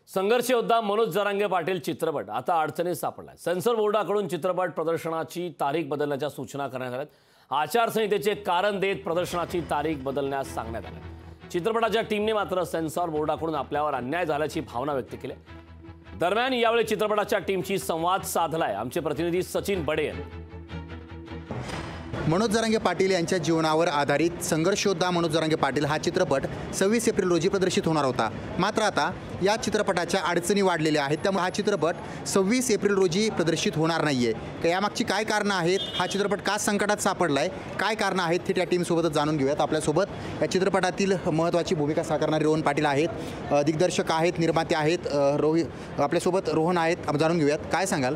संघर्ष योद्धा मनोज जरांगे पाटील चित्रपट आता अडचणीत सापडलाय। सेन्सॉर बोर्डाकडून चित्रपट प्रदर्शनाची तारीख बदलण्याच्या सूचना करण्यात आल्यात। आचारसंहितेचे कारण देत प्रदर्शनाची तारीख बदलण्यास सांगण्यात आले। चित्रपटाच्या टीमने मात्र सेन्सॉर बोर्डाकडून आपल्यावर अन्याय झाल्याची भावना व्यक्त केली। दरम्यान यावेळी चित्रपटाच्या टीमशी संवाद साधलाय आमचे प्रतिनिधी सचिन बडे यांनी। मनोज जरांगे पाटील यांच्या जीवनावर आधारित संघर्ष योद्धा मनोज जरांगे पाटील हा चित्रपट 26 एप्रिल रोजी प्रदर्शित होणार होता। मात्र आता या चित्रपटाच्या अडचणी वाढलेल्या आहेत, त्यामुळे हा चित्रपट 26 एप्रिल रोजी प्रदर्शित होणार नाहीये। यामागची काय कारणं आहेत, हा चित्रपट का संकटात सापडलाय, काय कारणं आहेत ते त्या टीमसोबतच जाणून घेऊयात। आपल्यासोबत या चित्रपटातील महत्त्वाची भूमिका साकारणारे रोहन पाटील आहेत, दिग्दर्शक आहेत, निर्माते आहेत, आपल्यासोबत रोहन आहेत। जाणून घेऊयात काय सांगाल,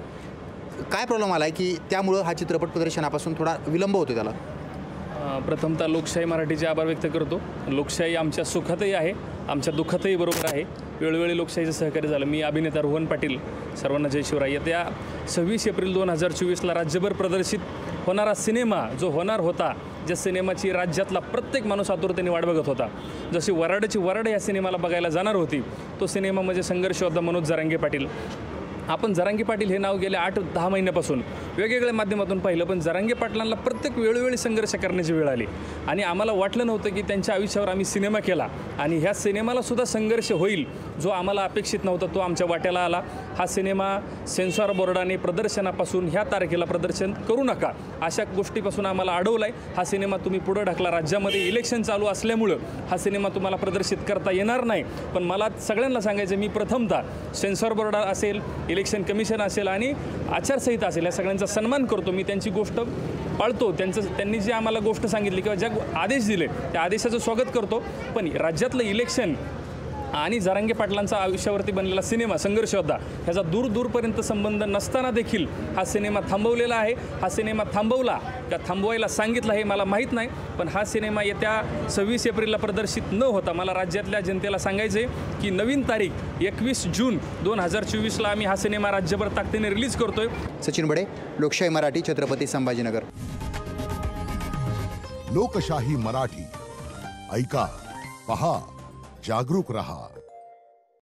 काय प्रॉब्लेम आला आहे की त्यामुळे हा चित्रपट प्रदर्शनापासून थोडा विलंब होतो त्याला? प्रथमतः लोकशाही मराठीचे आभार व्यक्त करतो। लोकशाही आमच्या सुखातही आहे, आमच्या दुःखातही बरोबर आहे। वेळोवेळी लोकशाहीचं सहकार्य झालं। मी अभिनेता रोहन पाटील, सर्वांना जय शिवराय। येत्या 26 एप्रिल 2024ला राज्यभर प्रदर्शित होणारा सिनेमा जो होणार होता, ज्या सिनेमाची राज्यातला प्रत्येक माणूस आतुरतेने वाट बघत होता, जशी वराडाची वराड या सिनेमाला बघायला जाणार होती, तो सिनेमा म्हणजे संघर्ष योद्धा मनोज जरांगे पाटील। आपण जरांगे पाटील हे नाव गेल्या 8-10 महिन्यापासून वेगवेगळ्या माध्यमातून पाहिलं, पण जरांगे पाटलांना प्रत्येक वेळोवेळी संघर्ष करण्याची वेळ आली आणि आम्हाला वाटलं नव्हतं की त्यांच्या आयुष्यावर आम्ही सिनेमा केला आणि ह्या सिनेमाला सुद्धा संघर्ष होईल जो आम्हाला अपेक्षित नव्हता, तो आमच्या वाट्याला आला। हा सिनेमा सेन्सॉर बोर्डाने प्रदर्शनापासून ह्या तारखेला प्रदर्शन करू नका अशा गोष्टीपासून आम्हाला अडवलाय। हा सिनेमा तुम्ही पुढे ढकला, राज्यामध्ये इलेक्शन चालू असल्यामुळं हा सिनेमा तुम्हाला प्रदर्शित करता येणार नाही। पण मला सगळ्यांना सांगायचं, मी प्रथमतः सेन्सॉर बोर्ड असेल, इलेक्शन कमिशन असेल आणि आचारसंहिता असेल, या सगळ्यांचा सन्मान करतो। मी त्यांची गोष्ट पाळतो, त्यांनी जे आम्हाला गोष्ट सांगितली किंवा ज्या आदेश दिले त्या आदेशाचं स्वागत करतो। पण राज्यातलं इलेक्शन आणि जरांगे पाटलांचा आयुष्यावरती बनलेला सिनेमा संघर्ष योद्धा ह्याचा दूरपर्यंत संबंध नसताना देखील हा सिनेमा थांबवलेला आहे। हा सिनेमा थांबवला का थांबवायला सांगितलं हे मला माहीत नाही, पण हा सिनेमा येत्या 26 एप्रिलला प्रदर्शित न होता मला राज्यातल्या जनतेला सांगायचं आहे की नवीन तारीख 21 जून 2024ला आम्ही हा सिनेमा राज्यभर ताकदीने रिलीज करतोय। सचिन बडे, लोकशाही मराठी, छत्रपती संभाजीनगर। लोकशाही मराठी, ऐका, पहा, जागरूक रहा।